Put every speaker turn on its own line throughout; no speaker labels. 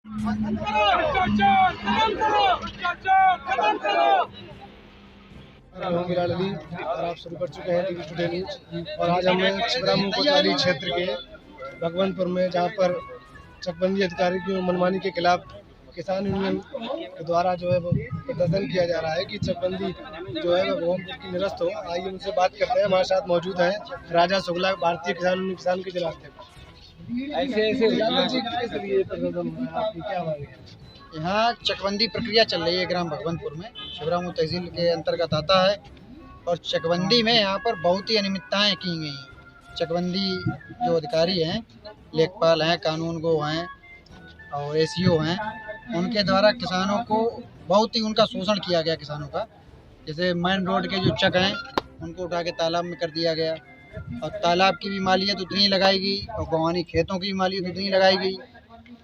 अली और आप शुरू कर चुके हैं टीवी टुडे न्यूज। और आज हम छिबरामऊ कोतवाली क्षेत्र के भगवंतपुर में, जहां पर चकबंदी अधिकारी की मनमानी के खिलाफ किसान यूनियन के द्वारा जो है वो प्रदर्शन किया जा रहा है कि चकबंदी जो है वो भगवंतपुर की निरस्त हो। आइए उनसे बात करते हैं। हमारे साथ मौजूद हैं राजा शुक्ला, भारतीय किसान यूनियन किसान के जिला अध्यक्ष।
यहाँ चकबंदी प्रक्रिया चल रही है ग्राम भगवंतपुर में, छिबरामऊ तहसील के अंतर्गत आता है। और चकबंदी में यहाँ पर बहुत ही अनियमितताएँ की गई हैं। चकबंदी जो अधिकारी हैं, लेखपाल हैं, कानून गो हैं और एसीओ हैं, उनके द्वारा किसानों को बहुत ही उनका शोषण किया गया। किसानों का जैसे मेन रोड के जो चक हैं उनको उठा के तालाब में कर दिया गया, और तालाब की भी मालियत उतनी लगाई गई और गंवानी खेतों की भी मालियत उतनी लगाई गई।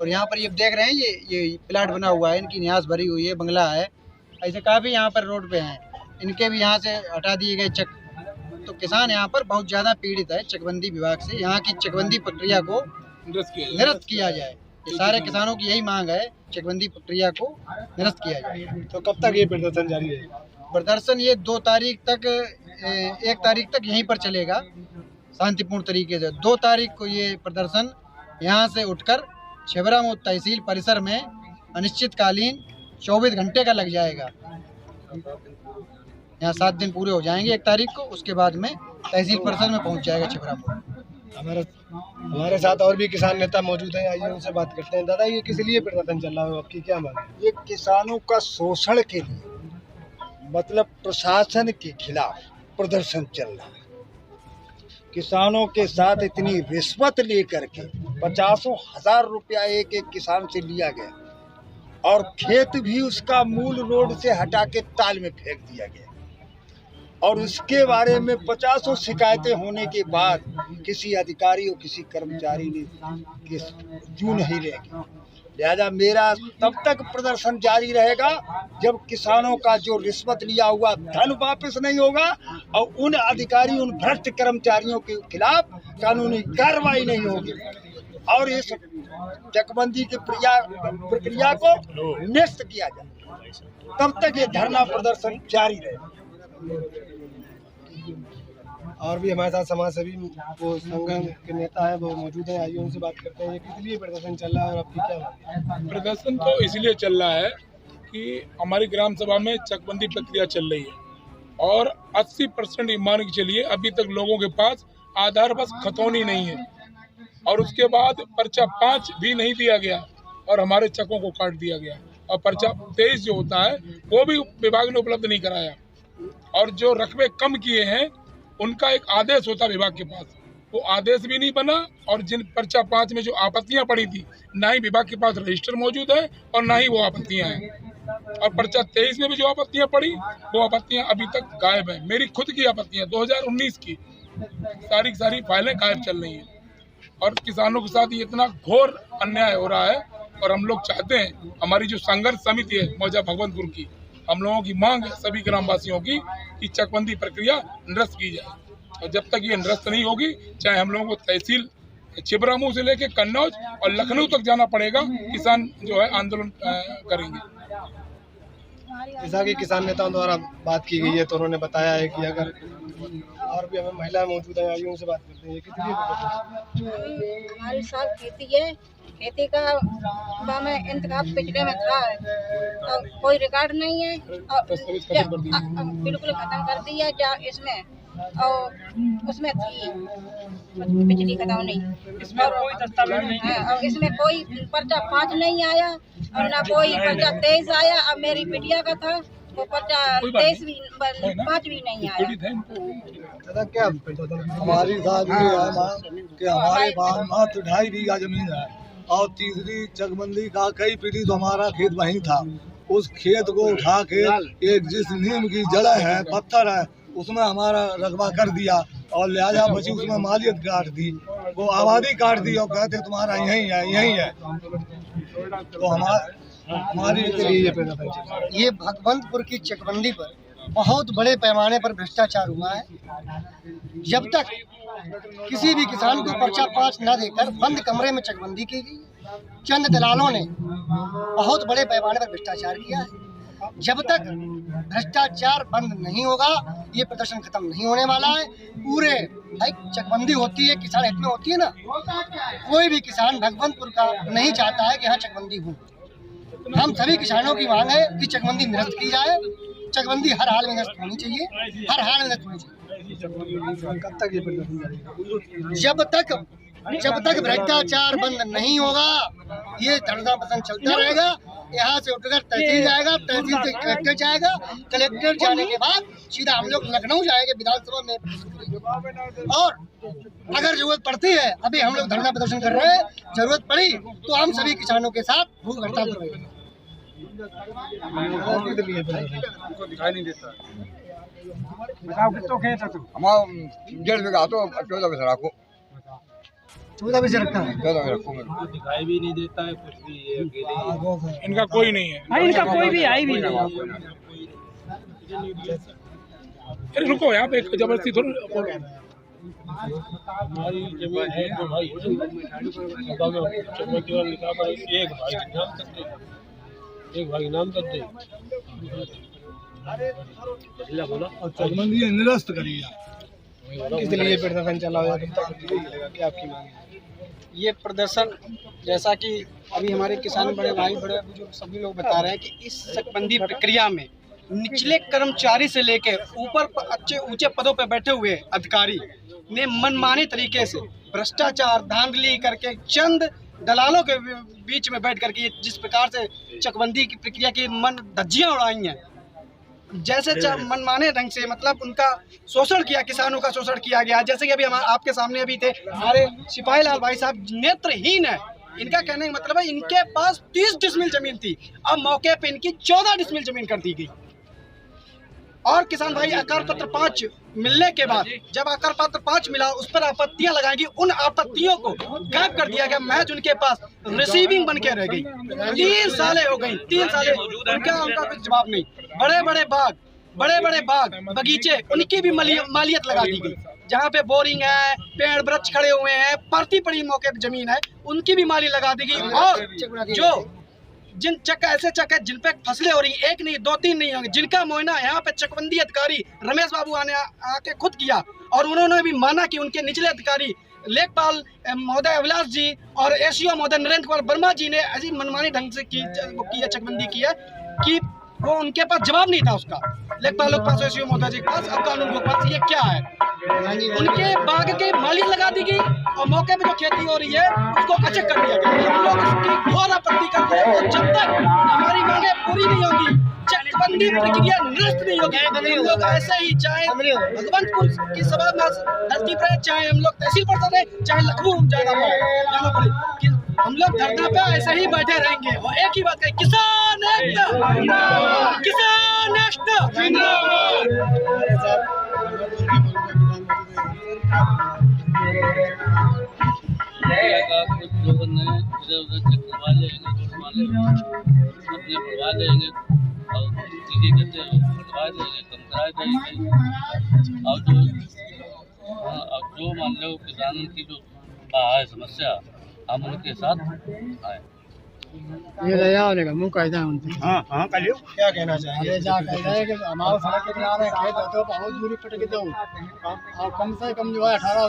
और यहाँ पर ये देख रहे हैं, ये प्लाट बना हुआ है, इनकी न्यास भरी हुई है, बंगला है, ऐसे काफ़ी यहाँ पर रोड पे हैं, इनके भी यहाँ से हटा दिए गए चक। तो किसान यहाँ पर बहुत ज़्यादा पीड़ित है। चकबंदी विभाग से यहाँ की चकबंदी प्रक्रिया को निरस्त किया जाए। ये सारे किसानों की यही मांग है, चकबंदी प्रक्रिया को निरस्त किया जाए।
तो कब तक ये प्रदर्शन जारी है?
प्रदर्शन ये 2 तारीख तक, 1 तारीख तक यहीं पर चलेगा शांतिपूर्ण तरीके से। 2 तारीख को ये प्रदर्शन यहाँ से उठकर छिबरामऊ तहसील परिसर में अनिश्चितकालीन 24 घंटे का लग जाएगा। यहाँ 7 दिन पूरे हो जाएंगे 1 तारीख को, उसके बाद में तहसील परिसर में पहुँच जाएगा छिबरामऊ।
हमारे साथ और भी किसान नेता मौजूद हैं, आइए उनसे बात करते हैं। दादा, ये किस लिए प्रदर्शन चल रहा है, आपकी क्या मांग है?
ये किसानों का शोषण के लिए, मतलब प्रशासन के खिलाफ प्रदर्शन चल रहा है। किसानों के साथ इतनी रिश्वत लेकर के 50,000 रुपया एक किसान से लिया गया, और खेत भी उसका मूल रोड से हटा के ताल में फेंक दिया गया। और उसके बारे में 50 शिकायतें होने के बाद किसी अधिकारी और किसी कर्मचारी ने जू नहीं लेगी। लिहाजा मेरा तब तक प्रदर्शन जारी रहेगा जब किसानों का जो रिश्वत लिया हुआ धन वापस नहीं होगा, और उन अधिकारी, उन भ्रष्ट कर्मचारियों के खिलाफ कानूनी कार्रवाई नहीं होगी, और इस चकबंदी की प्रक्रिया को निरस्त किया जाए। तब तक ये धरना प्रदर्शन जारी रहेगा।
और भी हमारे साथ समाज सेवी वो संघ के नेता है, वो मौजूद हैं, आइए उनसे बात करते हैं। ये किस लिए प्रदर्शन चल रहा है और आपकी क्या बात है?
प्रदर्शन तो इसलिए चल रहा है कि हमारी ग्राम सभा में चकबंदी प्रक्रिया चल रही है, और 80% मान के चलिए अभी तक लोगों के पास आधार बस खतौनी नहीं है, और उसके बाद पर्चा 5 भी नहीं दिया गया, और हमारे चकों को काट दिया गया। और पर्चा 23 जो होता है वो भी विभाग ने उपलब्ध नहीं कराया। और जो रकबे कम किए हैं उनका एक आदेश होता है विभाग के पास, वो आदेश भी नहीं बना। और जिन पर्चा 5 में जो आपत्तियां पड़ी थी, ना ही विभाग के पास रजिस्टर मौजूद है और ना ही वो आपत्तियां हैं। और पर्चा 23 में भी जो आपत्तियां पड़ी, वो आपत्तियां अभी तक गायब है। मेरी खुद की आपत्तियां 2019 की सारी फाइलें गायब चल रही हैं। और किसानों के साथ ये इतना घोर अन्याय हो रहा है, और हम लोग चाहते हैं, हमारी जो संघर्ष समिति है मौजा भगवंतपुर की, हम लोगों की मांग है सभी ग्रामवासियों की कि चकबंदी प्रक्रिया निरस्त की जाए। और जब तक ये निरस्त नहीं होगी, चाहे हम लोगों को तहसील छिबरामऊ से लेके कन्नौज और लखनऊ तक जाना पड़ेगा, किसान जो है आंदोलन करेंगे।
जैसा कि किसान नेताओं द्वारा बात की गई है, तो उन्होंने बताया है कि अगर, और भी हमें महिला मौजूद है, आइए उनसे बात करते हैं। ये किस लिए?
हमारी साथ खेती है, खेती का में इंतखाब पिछड़े में था, और कोई रिकॉर्ड नहीं है, और बिल्कुल खत्म कर दिया जा इसमें, और उसमें थी पिछली खत्म नहीं, इसमें कोई दस्तावेज नहीं है, और इसमें कोई पर्चा 5 नहीं आया, और ना कोई पर्चा 23 आया। अब मेरी बिटिया का था, वो पर्चा 23 भी 5 भी नहीं आया।
दादा, क्या
हमारी साथ ये है कि हमारे पास मात्र 2.5 बीघा जमीन है, और तीसरी चकबंदी का कई पीढ़ी तो हमारा खेत वहीं था। उस खेत को उठा के एक जिस नीम की जड़ है, पत्थर है, उसमें हमारा रकबा कर दिया, और लिहाजा बची उसमें मालियत काट दी, वो आबादी काट दी, और कहते तुम्हारा यहीं है। तो हमारी
ये भगवंतपुर की चकबंदी पर बहुत बड़े पैमाने पर भ्रष्टाचार हुआ है। जब तक किसी भी किसान को पर्चा 5 न देकर बंद कमरे में चकबंदी की गई,
चंद दलालों ने बहुत बड़े पैमाने पर भ्रष्टाचार किया है। जब तक भ्रष्टाचार बंद नहीं होगा ये प्रदर्शन खत्म नहीं होने वाला है। पूरे भाई चकबंदी होती है, किसान हित में होती है ना, कोई भी किसान भगवंतपुर का नहीं चाहता है कि यहाँ चकबंदी हो। हम सभी किसानों की मांग है कि चकबंदी निरस्त की जाए। चकबंदी हर हाल में निरस्त होनी चाहिए, हर हाल में निरस्त होनी चाहिए।
कब तक ये प्रदर्शन जारी रहेगा?
जब तक भ्रष्टाचार बंद नहीं होगा ये धरना प्रदर्शन चलता रहेगा। यहाँ से उठकर तहसील जाएगा, तहसील से कलेक्टर जाएगा, कलेक्टर जाने के बाद सीधा हम लोग लखनऊ जाएंगे, विधानसभा में। और अगर जरूरत पड़ती है, अभी हम लोग धरना प्रदर्शन कर रहे हैं, जरूरत पड़ी तो हम सभी किसानों के साथ भूख हड़ताल करेंगे।
दिखाई नहीं देता।
हमारा 1.5 बीघा तो 14 बीघा रखो,
14 बजे रखता है।
14 बीघा रखो।
दिखाई भी नहीं देता है कुछ भी, ये अकेले
इनका कोई नहीं है।
हाँ, इनका कोई भी आई भी नहीं।
अरे रुको, यहाँ पे जबरदस्ती थोड़ी।
हमारी जमीन है जो भाई लिखा पर एक भाई नाम करते
और चकबंदी निरस्त करिए।
किस लिए प्रदर्शन चला हुआ, कब तक चलेगा, क्या आपकी मांग है?
ये प्रदर्शन जैसा कि अभी हमारे किसान बड़े भाई बड़े बुजुर्ग सभी लोग बता रहे हैं कि इस चकबंदी प्रक्रिया में निचले कर्मचारी से लेकर ऊपर अच्छे ऊंचे पदों पर बैठे हुए अधिकारी ने मनमाने तरीके से भ्रष्टाचार धांधली करके चंद दलालों के बीच में बैठ करके जिस प्रकार से चकबंदी की प्रक्रिया की मन धज्जियां उड़ाई हैं, जैसे मनमाने ढंग से मतलब उनका शोषण किया, किसानों का शोषण किया गया। जैसे कि अभी हम आपके सामने अभी थे, हमारे सिपाही लाल भाई साहब नेत्रहीन है। इनका कहने का मतलब है इनके पास 30 डिसमिल जमीन थी, अब मौके पे इनकी 14 डिसमिल जमीन कर दी गई। और किसान भाई आकार पत्र 5 मिलने के बाद जब आकार पत्र 5 मिला उस पर आपत्तियां लगाएंगी, उन आपत्तियों को गायब कर दिया गया। महज उनके पास रिसीविंग बन के रह गई। 3 सालें हो गई, 3 सालें उनका कुछ जवाब नहीं। बड़े बड़े बाग बगीचे उनकी भी मालियत लगा दी गई। जहाँ पे बोरिंग है, पेड़ वृक्ष खड़े हुए हैं, परती पड़ी मौके पे जमीन है, उनकी भी माली लगा दी गई। और जो जिन चक ऐसे चक है जिन पे फसलें हो रही, 1 नहीं 2 3 नहीं होंगे, जिनका मुआयना यहाँ पे चकबंदी अधिकारी रमेश बाबू आके खुद किया और उन्होंने भी माना कि उनके निचले अधिकारी लेखपाल महोदय अभिलाष जी और एसीओ महोदय नरेंद्र कुमार वर्मा जी ने ऐसी मनमानी ढंग से की है, चकबंदी की है कि वो उनके पास जवाब नहीं था उसका। लेखपालों के पास, एसीओ महोदय जी के पास और कानून के पास, ये क्या है? उनके बाग के माली लगा दी गई और मौके पे जो खेती हो रही है उसको अचक कर दिया गया। हम लोग उसकी घोर आपत्ति करते हैं और जब तक हमारी मांगे पूरी नहीं होगी, चकबंदी प्रक्रिया निरस्त नहीं होगी, हम लोग ऐसे ही चाहे भगवंतपुर की सभा धरती पर, चाहे हम लोग तहसील परिषद है, चाहे लखनऊ जाना पड़े, हम लोग धरना पे ऐसे ही बैठे रहेंगे। और एक ही बात है, किसान एकता, किसान एकता
कुछ लोगों ने इधर उधर चकवा लेंगे, तोड़वा लेंगे, अपने बढ़वा लेंगे और चीजें करते बढ़वा देंगे, कम करा देंगे। और जो मान लो किसानों की जो है समस्या, हम उनके साथ आए।
ये दया वाले मुँह कहता है उनसे।
हाँ कलियो
क्या कहना चाहिए?
अरे जा कहता है कि हमारे सड़क के किनारे खेत होते हो, बहुत दूरी पटक दो और कम से कम जो है 18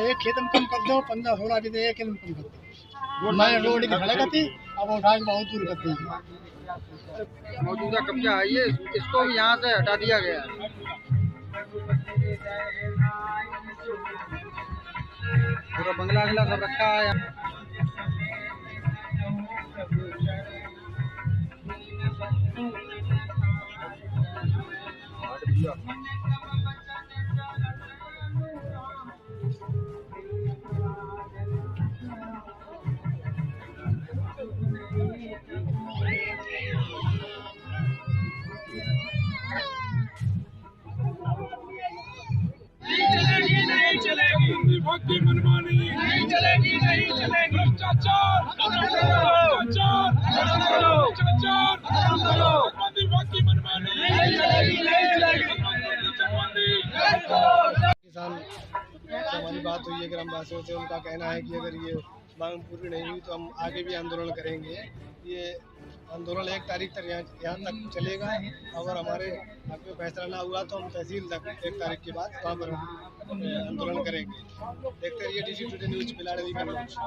एक खेत में कम कर दो, 15-16 भी एक खेत में कम कर दो। मैं रोड की खड़े करती, अब उठा के बहुत दूर करते हैं।
मौजूदा कब्जा है ये, इसको भी यहाँ से हटा दिया गया है। पूरा बंगला अगला सब रखा है।
नहीं चलेगी विभाग की मनमानी, नहीं चलेगी, नहीं चलेगी भ्रष्टाचार, भ्रष्टाचार, चकबंदी विभाग की मनमानी, नहीं चलेगी, नहीं चलेगी चकबंदी।
किसान से हमारी बात हुई है ग्रामवासियों से, उनका कहना है कि अगर ये मांग पूरी नहीं हुई तो हम आगे भी आंदोलन करेंगे। ये आंदोलन 1 तारीख तक यहाँ तक चलेगा। अगर हमारे हक में फैसला ना हुआ तो हम तहसील तक 1 तारीख के बाद वहाँ पर आंदोलन करेंगे। देखते रहिए DC टुडे न्यूज़, बिलाड़ी का न्यूज़।